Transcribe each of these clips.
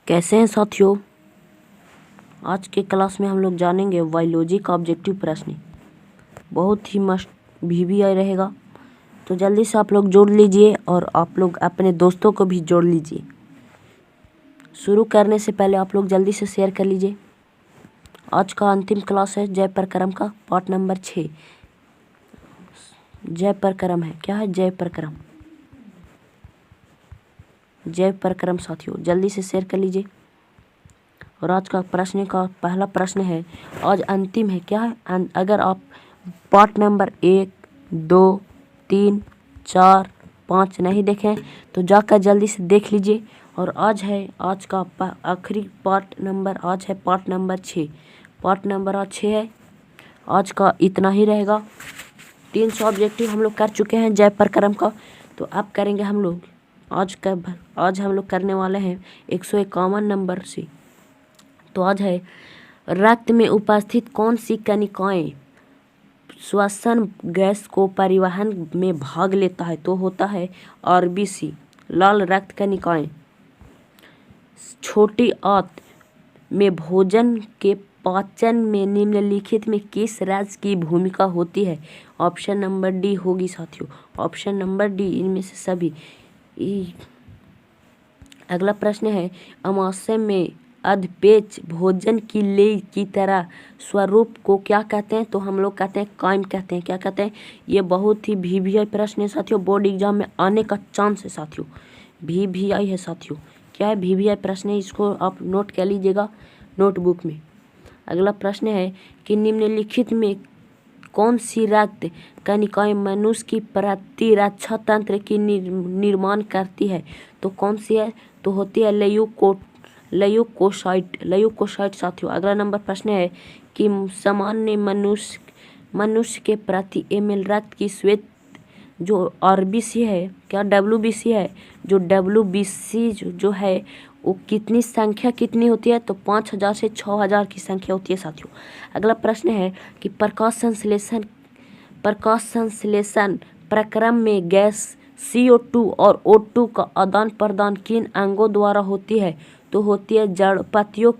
कैसे हैं साथियों। आज के क्लास में हम लोग जानेंगे बायोलॉजी का ऑब्जेक्टिव प्रश्न। बहुत ही मस्त VBI रहेगा, तो जल्दी से आप लोग जोड़ लीजिए और आप लोग अपने दोस्तों को भी जोड़ लीजिए। शुरू करने से पहले आप लोग जल्दी से शेयर कर लीजिए। आज का अंतिम क्लास है जय प्रक्रम का पार्ट नंबर 6। जय प्रक्रम है, क्या है जय प्रक्रम? जय प्रक्रम साथियों जल्दी से शेयर कर लीजिए। और आज का प्रश्न का पहला प्रश्न है, आज अंतिम है, क्या है? अगर आप पार्ट नंबर 1, 2, 3, 4, 5 नहीं देखें तो जाकर जल्दी से देख लीजिए। और आज का आखिरी पार्ट नंबर, आज है पार्ट नंबर 6। पार्ट नंबर आज 6 है। आज का इतना ही रहेगा। 300 ऑब्जेक्टिव हम लोग कर चुके हैं जय प्रक्रम का। तो अब करेंगे हम लोग आज हम लोग करने वाले हैं 151 नंबर से। तो आज है, रक्त में उपस्थित कौन सी कणिकाएं श्वसन गैस को परिवहन में भाग लेता है? तो होता है RBC, लाल रक्त कणिकाएं। छोटी आंत में भोजन के पाचन में निम्नलिखित में किस राज्य की भूमिका होती है? ऑप्शन नंबर डी होगी साथियों, ऑप्शन नंबर डी, इनमें से सभी। अगला प्रश्न है, अमाशय में अधपेच भोजन की लेई की तरह स्वरूप को क्या कहते हैं? तो हम लोग कहते हैं काइम कहते हैं। क्या कहते हैं? ये बहुत ही VBI प्रश्न है साथियों, बोर्ड एग्जाम में आने का चांस है साथियों। VBI है साथियों, क्या है? VBI प्रश्न है, इसको आप नोट कर लीजिएगा नोटबुक में। अगला प्रश्न है कि निम्नलिखित में कौन सी रक्त कणिकाएं मनुष्य की प्रतिरक्षा तंत्र की निर्माण करती है? तो कौन सी है? तो होती है ल्यूकोसाइट साथियों। अगला नंबर प्रश्न है कि सामान्य मनुष्य के प्रति ml रक्त की श्वेत जो RBC है, क्या WBC है? जो WBC जो है वो कितनी संख्या कितनी होती है? तो 5000 से 6000 की संख्या होती है साथियों। अगला प्रश्न है कि प्रकाश संश्लेषण प्रक्रम में गैस CO2 और O2 का आदान प्रदान किन अंगों द्वारा होती है? तो होती है जड़ पत्तियों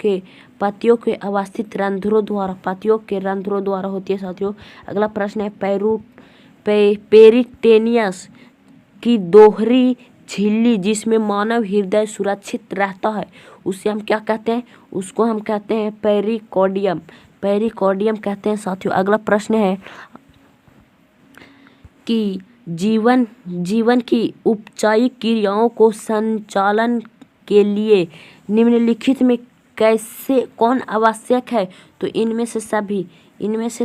के अवस्थित रंध्रों द्वारा होती है साथियों। अगला प्रश्न है, पेरिटेनियस की दोहरी झिल्ली जिसमें मानव हृदय सुरक्षित रहता है, उसे हम क्या कहते हैं? उसको हम कहते हैं पेरिकार्डियम कहते हैं साथियों। अगला प्रश्न है कि जीवन की उपचायिक क्रियाओं को संचालन के लिए निम्नलिखित में कौन आवश्यक है? तो इनमें से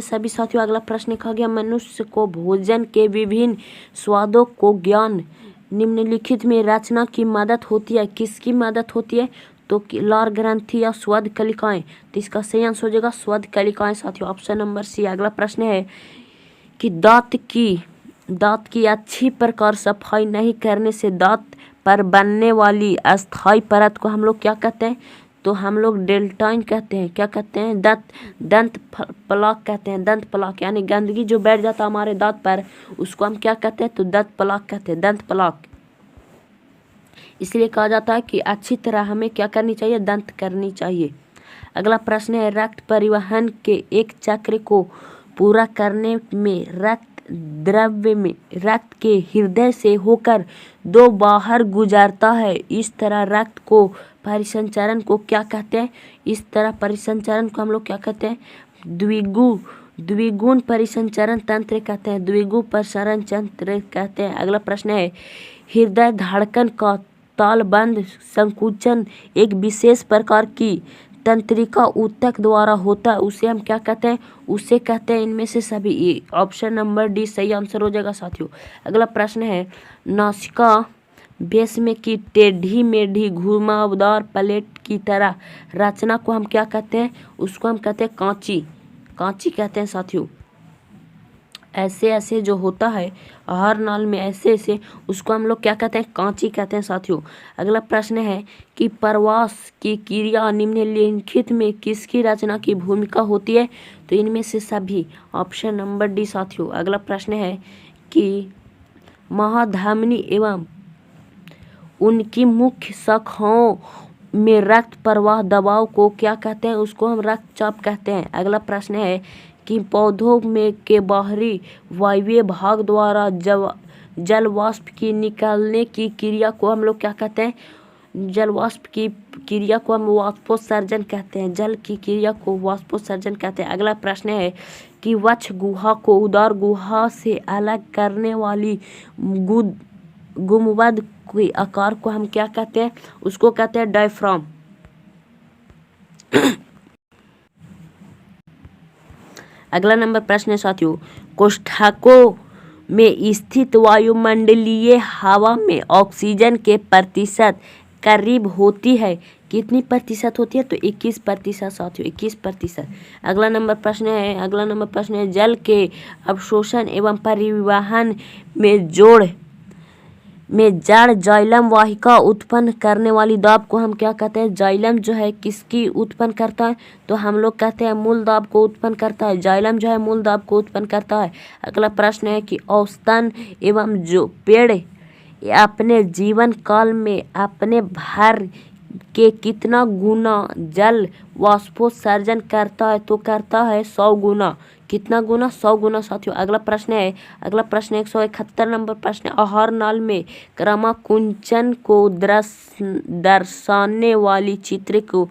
सभी साथियों। अगला प्रश्न कहा गया, मनुष्य को भोजन के विभिन्न स्वादों को ज्ञान निम्नलिखित में रचना की मदद होती है। किसकी मदद होती है? तो लार ग्रंथि या स्वाद कलिकाएं। तो इसका सही आंसर हो जाएगा स्वाद कलिकाएं साथियों, ऑप्शन नंबर सी। अगला प्रश्न है कि दांत की अच्छी प्रकार सफाई नहीं करने से दांत पर बनने वाली अस्थायी परत को हम लोग क्या कहते हैं? तो हम लोग डेल्टाइन कहते हैं। क्या कहते हैं? दंत प्लाक कहते हैं। दंत प्लाक यानी गंदगी जो बैठ जाता है हमारे दांत पर, उसको हम क्या कहते हैं? तो दंत प्लाक कहते हैं, दंत प्लाक। इसलिए कहा जाता है कि अच्छी तरह हमें क्या करनी चाहिए? दंत करनी चाहिए। अगला प्रश्न है, रक्त परिवहन के एक चक्र को पूरा करने में द्रव्य में रक्त के हृदय से होकर 2 बाहर गुजरता है। इस तरह रक्त को परिसंचरण को क्या कहते हैं? इस तरह परिसंचरण को हम लोग क्या कहते हैं? द्विगुण परिसंचरण तंत्र कहते हैं, द्विगुण परिसंचरण तंत्र कहते हैं। अगला प्रश्न है, हृदय धड़कन का तालबद्ध संकुचन एक विशेष प्रकार की तंत्रिका ऊतक द्वारा होता है, उसे हम क्या कहते हैं? उसे कहते हैं इनमें से सभी। ऑप्शन नंबर डी सही आंसर हो जाएगा साथियों। अगला प्रश्न है, नासिका बेस में की टेढ़ी मेढ़ी घुमावदार प्लेट की तरह रचना को हम क्या कहते हैं? उसको हम कहते हैं कांची कहते हैं साथियों। ऐसे जो होता है आहार नाल में ऐसे उसको हम लोग क्या कहते हैं? कांची कहते हैं साथियों। अगला प्रश्न है कि प्रवास की क्रिया निम्नलिखित में किसकी रचना की भूमिका होती है? तो इनमें से सभी, ऑप्शन नंबर डी साथियों। अगला प्रश्न है कि महाधमनी एवं उनकी मुख्य शाखाओं में रक्त प्रवाह दबाव को क्या कहते हैं? उसको हम रक्तचाप कहते हैं। अगला प्रश्न है कि पौधों में के बाहरी वायवीय भाग द्वारा जल वाष्प की निकलने की क्रिया को हम लोग क्या कहते हैं? जल वाष्प की क्रिया को हम वाष्पोत्सर्जन कहते हैं। जल की क्रिया को वाष्पोत्सर्जन कहते हैं। अगला प्रश्न है कि वक्ष गुहा को उदर गुहा से अलग करने वाली गुंबद के आकार को हम क्या कहते हैं? उसको कहते हैं डायफ्राम। अगला नंबर प्रश्न है साथियों, कोष्ठकों में स्थित वायुमंडलीय हवा में ऑक्सीजन के प्रतिशत करीब होती है। कितनी प्रतिशत होती है? तो 21% साथियों, 21%। अगला नंबर प्रश्न है जल के अवशोषण एवं परिवहन में जड़ जाइलम वाहिका उत्पन्न करने वाली दाब को हम क्या कहते हैं? जाइलम जो है किसकी उत्पन्न करता है? तो हम लोग कहते हैं मूल दाब को उत्पन्न करता है। जाइलम जो है मूल दाब को उत्पन्न करता है। अगला प्रश्न है कि औसतन एवं जो पेड़ अपने जीवन काल में अपने भर के कितना गुना जल वाष्पोत्सर्जन करता है? तो करता है 100 गुना। कितना गुना? 100 गुना साथियों। अगला प्रश्न है 171 नंबर प्रश्न, आहार नाल में क्रमाकुंचन को दर्शाने वाली चित्र को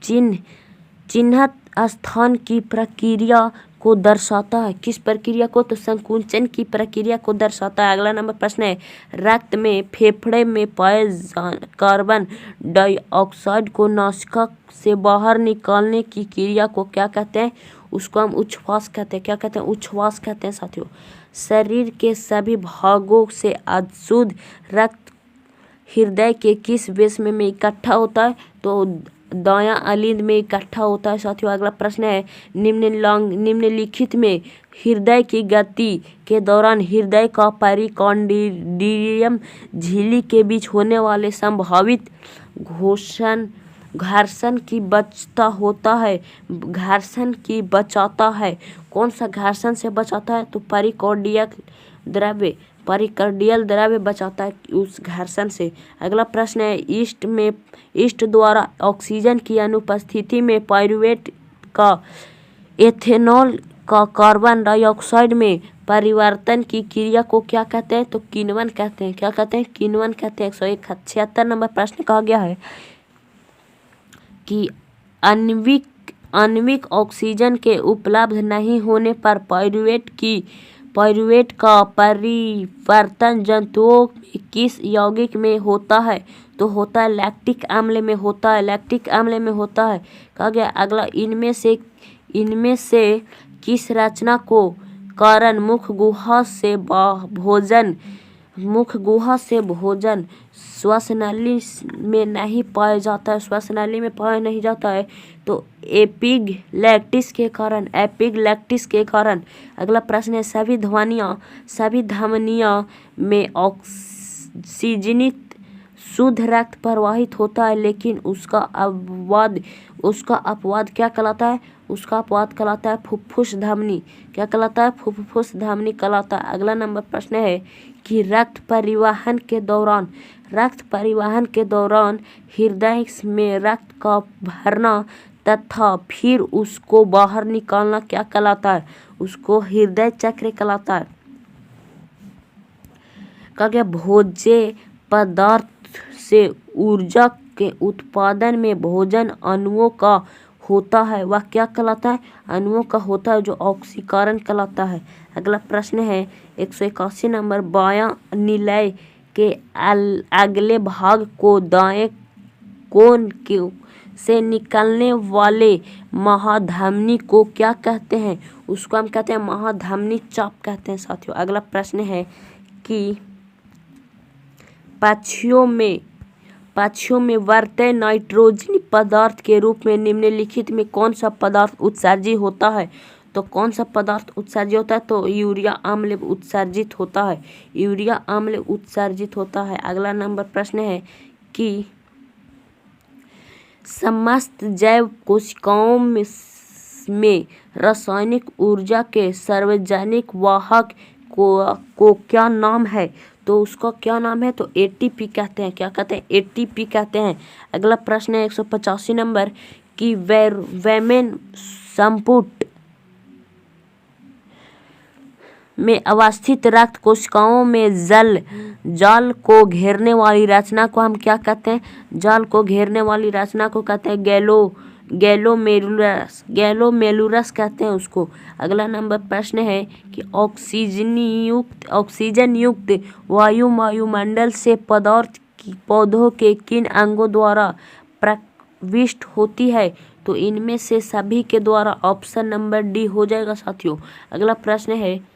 चिन्हित स्थान की प्रक्रिया को दर्शाता है। किस प्रक्रिया को? तो संकुचन की प्रक्रिया को दर्शाता है। अगला नंबर प्रश्न है रक्त में फेफड़े में पाए कार्बन डाइऑक्साइड को नासिका से बाहर निकालने की क्रिया को क्या कहते हैं? उसको हम उच्छ्वास कहते हैं। क्या कहते हैं? उच्छ्वास कहते हैं साथियों। शरीर के सभी भागों से अशुद्ध रक्त हृदय के किस वेश में इकट्ठा होता है? तो दायां अलिंद में इकट्ठा होता है साथियों। अगला प्रश्न है निम्नलिखित में हृदय की गति के दौरान हृदय का पेरिकार्डियम झिल्ली के बीच होने वाले संभावित घर्षण की बचाता है। कौन सा घर्षण से बचाता है? तो पेरिकार्डियल द्रव्य बचाता है उस घर्षण से। अगला प्रश्न है ईस्ट द्वारा ऑक्सीजन की अनुपस्थिति में पाइरूवेट का एथेनॉल का कार्बन डाइऑक्साइड में परिवर्तन की क्रिया को क्या कहते हैं? तो किण्वन कहते हैं। क्या कहते हैं? किण्वन कहते हैं। 176 नंबर प्रश्न कहा गया है कि आणविक ऑक्सीजन के उपलब्ध नहीं होने पर पाइरूवेट का परिवर्तन जंतुओं में किस यौगिक में होता है? तो होता है लैक्टिक अम्ल में होता है। लैक्टिक अम्ल में होता है। कहा गया अगला इनमें से किस रचना को कारण मुख गुहा से भोजन श्वासनली में नहीं पाया जाता है? श्वासनली में पाया नहीं जाता है तो एपिग्लैटिस के कारण। अगला प्रश्न है सभी धमनियां में ऑक्सीजनित शुद्ध रक्त प्रवाहित होता है लेकिन उसका अपवाद क्या कहलाता है? उसका अपवाद कहलाता है फुफ्फुस धमनी। क्या कहलाता है? फुफ्फुस धमनी कहलाता है। अगला नंबर प्रश्न है कि रक्त परिवहन के दौरान हृदय में रक्त का भरना तथा फिर उसको बाहर निकालना क्या कहलाता है? उसको हृदय चक्र कहलाता है। कहा गया भोज्य पदार्थ से ऊर्जा के उत्पादन में भोजन अणुओं का होता है वह क्या कहलाता है? अणुओं का होता है जो ऑक्सीकरण कहलाता है। अगला प्रश्न है 181 नंबर, बायां निलय के अगले भाग को दाएं कोण से निकलने वाले महाधमनी को क्या कहते हैं? उसको हम कहते हैं महाधमनी चाप कहते हैं साथियों। अगला प्रश्न है कि पक्षियों में बढ़ते नाइट्रोजनी पदार्थ के रूप में निम्नलिखित में कौन सा पदार्थ उत्सर्जित होता है? तो कौन सा पदार्थ उत्सर्जित होता है? तो यूरिया अम्ल उत्सर्जित होता है। यूरिया अम्ल उत्सर्जित होता है। अगला नंबर प्रश्न है कि समस्त जैव कोशिकाओं में रासायनिक ऊर्जा के सार्वजनिक वाहक को क्या नाम है? तो उसका क्या नाम है, तो एटीपी कहते हैं। क्या कहते हैं, एटीपी कहते हैं। अगला प्रश्न है 185 नंबर कि वैमेन संपुट में अवस्थित रक्त कोशिकाओं में जाल को घेरने वाली रचना को हम क्या कहते हैं, जाल को घेरने वाली रचना को कहते हैं गैलोमेरुलस कहते हैं उसको। अगला नंबर प्रश्न है कि ऑक्सीजन युक्त वायुमंडल से पौधों के किन अंगों द्वारा प्रविष्ट होती है, तो इनमें से सभी के द्वारा। ऑप्शन नंबर डी हो जाएगा साथियों। अगला प्रश्न है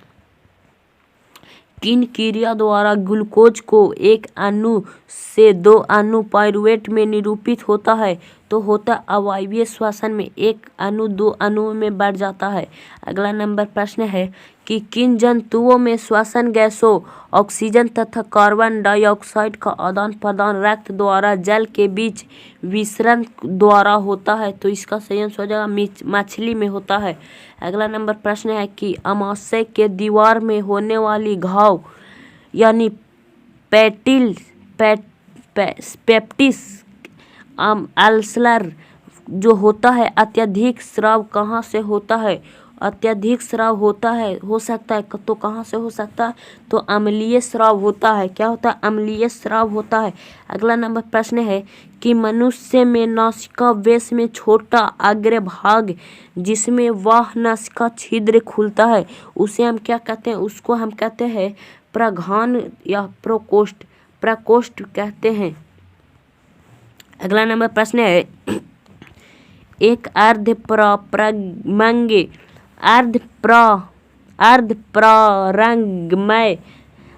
किन क्रिया द्वारा ग्लूकोज को एक अणु से 2 अणु पाइरूवेट में निरूपित होता है, तो होता अवायवीय श्वसन में एक अणु 2 अणुओं में बढ़ जाता है। अगला नंबर प्रश्न है कि किन जंतुओं में श्वसन गैसों ऑक्सीजन तथा कार्बन डाइऑक्साइड का आदान प्रदान रक्त द्वारा जल के बीच विसरण द्वारा होता है, तो इसका सही आंसर हो जाएगा मछली में होता है। अगला नंबर प्रश्न है कि अमाशय के दीवार में होने वाली घाव यानी पेप्टिस अल्सर जो होता है अत्यधिक स्राव कहाँ से होता है, अत्यधिक स्राव होता है, हो सकता है तो कहाँ से हो सकता है, तो अम्लीय स्राव होता है। क्या होता है, अम्लीय स्राव होता है। अगला नंबर प्रश्न है कि मनुष्य में नासिका वेश में छोटा अग्रभाग जिसमें वह नासिका छिद्र खुलता है उसे हम क्या कहते हैं, उसको हम कहते हैं प्रघान या प्रकोष्ठ कहते हैं। अगला नंबर प्रश्न है एक अर्धपरागमय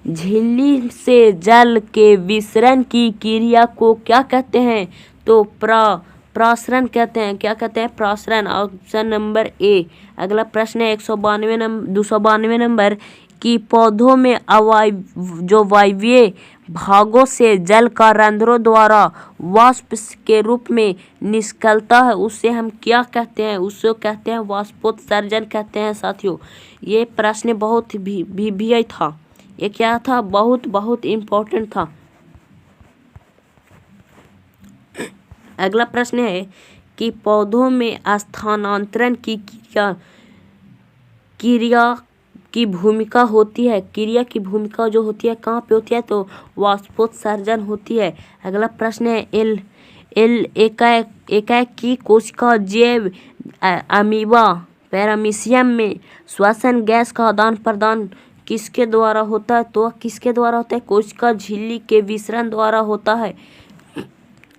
झिल्ली से जल के विसरण की क्रिया को क्या कहते हैं, तो प्रासरण कहते हैं। क्या कहते हैं, प्रासरण। Option number A. अगला प्रश्न है 292 नंबर कि पौधों में वायवीय भागों से जल का रंध्रों द्वारा वाष्प के रूप में निकलता है उसे हम क्या कहते हैं, उसको कहते हैं वाष्पोत्सर्जन कहते हैं साथियों। ये प्रश्न बहुत भी था, ये क्या था, बहुत इम्पोर्टेंट था। अगला प्रश्न है कि पौधों में स्थानांतरण की क्रिया की भूमिका होती है, क्रिया की भूमिका जो होती है कहाँ पे होती है, तो वाष्पोत्सर्जन होती है। अगला प्रश्न है एकाएक की कोशिका जैव अमीबा पैरामीशियम में श्वसन गैस का आदान प्रदान किसके द्वारा होता है, तो किसके द्वारा होता है, कोशिका झिल्ली के विसरण द्वारा होता है।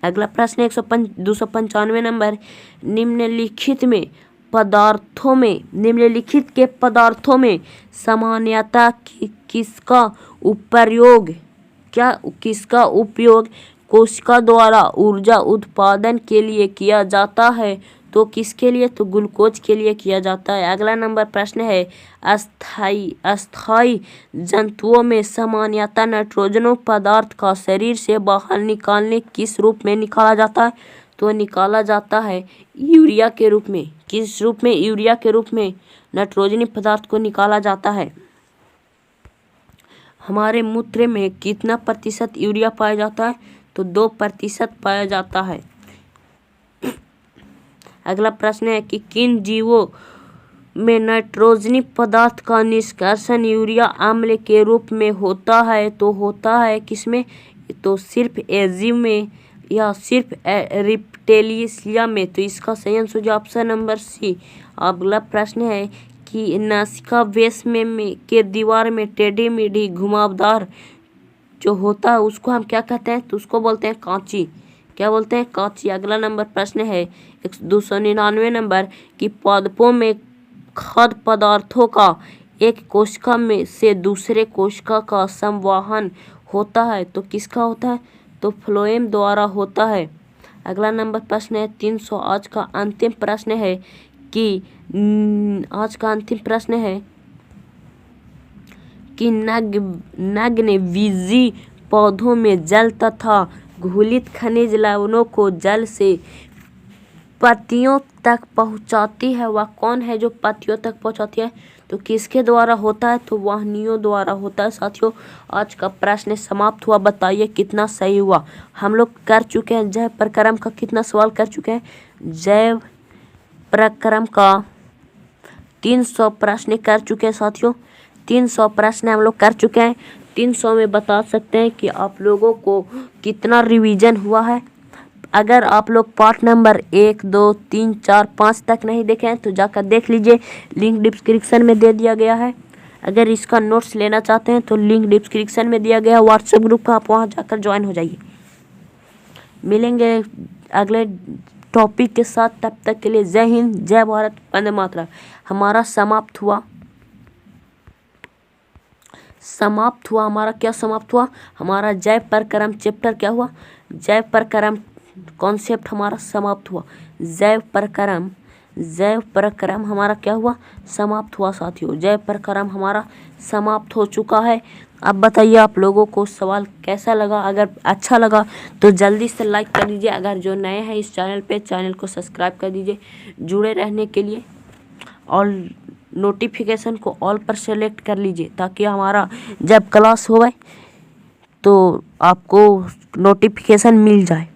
अगला प्रश्न 295 नंबर निम्नलिखित के पदार्थों में सामान्यतः किसका उपयोग कोशिका द्वारा ऊर्जा उत्पादन के लिए किया जाता है, तो किसके लिए, तो ग्लूकोज के लिए किया जाता है। अगला नंबर प्रश्न है अस्थायी जंतुओं में सामान्यतः नाइट्रोजन पदार्थ का शरीर से बाहर निकालने किस रूप में निकाला जाता है, तो निकाला जाता है यूरिया के रूप में। किस रूप में, यूरिया के रूप में नाइट्रोजनी पदार्थ को निकाला जाता है। हमारे मूत्र में कितना प्रतिशत यूरिया पाया जाता है, तो 2% पाया जाता है। अगला प्रश्न है कि किन जीवों में नाइट्रोजनी पदार्थ का निष्कर्षण यूरिया अम्ल के रूप में होता है, तो होता है किसमें, तो सिर्फ एजीव में या सिर्फ रिप्टेलिया में, तो इसका सही आंसर ऑप्शन नंबर सी। अगला प्रश्न है कि नासिका वेश में के दीवार में टेढ़ी मेढ़ी घुमावदार जो होता है उसको हम क्या कहते हैं, तो उसको बोलते हैं कांची। क्या बोलते हैं, कांची। अगला नंबर प्रश्न है 299 नंबर कि पादपों में खाद्य पदार्थों का एक कोशिका में से दूसरे कोशिका का संवहन होता है, तो किसका होता है, तो फ्लोएम द्वारा होता है। अगला नंबर प्रश्न है 300। आज का अंतिम प्रश्न है कि नग्नबीजी पौधों में जल तथा घुलित खनिज लवणों को जल से पत्तियों तक पहुंचाती है, वह कौन है जो पत्तियों तक पहुंचाती है, तो किसके द्वारा होता है? तो वाहिनियों द्वारा होता है। साथियों, आज का प्रश्न समाप्त हुआ। बताइए कितना सही हुआ। हम लोग कर चुके हैं जैव प्रक्रम का कितना सवाल कर चुके हैं? जैव प्रक्रम का 300 प्रश्न कर चुके हैं साथियों। 300 प्रश्न हम लोग कर चुके हैं। 300 में बता सकते हैं कि आप लोगों को कितना रिवीजन हुआ है। अगर आप लोग पार्ट नंबर 1, 2, 3, 4, 5 तक नहीं देखे हैं तो जाकर देख लीजिए, लिंक डिस्क्रिप्शन में दे दिया गया है। अगर इसका नोट्स लेना चाहते हैं तो लिंक डिस्क्रिप्शन में दिया गया है व्हाट्सएप ग्रुप का, आप वहाँ जाकर ज्वाइन हो जाइए। मिलेंगे अगले टॉपिक के साथ, तब तक के लिए जय हिंद, जय भारत, वंदे मातरम। हमारा समाप्त हुआ हमारा क्या समाप्त हुआ? हमारा जैव प्रक्रम चैप्टर क्या हुआ? जैव प्रक्रम कॉन्सेप्ट हमारा समाप्त हुआ। जैव प्रक्रम हमारा क्या हुआ? समाप्त हुआ साथियों। जैव प्रक्रम हमारा समाप्त हो चुका है। अब बताइए आप लोगों को सवाल कैसा लगा? अगर अच्छा लगा तो जल्दी से लाइक कर दीजिए। अगर जो नए हैं इस चैनल पे, चैनल को सब्सक्राइब कर दीजिए जुड़े रहने के लिए, और नोटिफिकेशन को ऑल पर सेलेक्ट कर लीजिए ताकि हमारा जब क्लास होए तो आपको नोटिफिकेशन मिल जाए।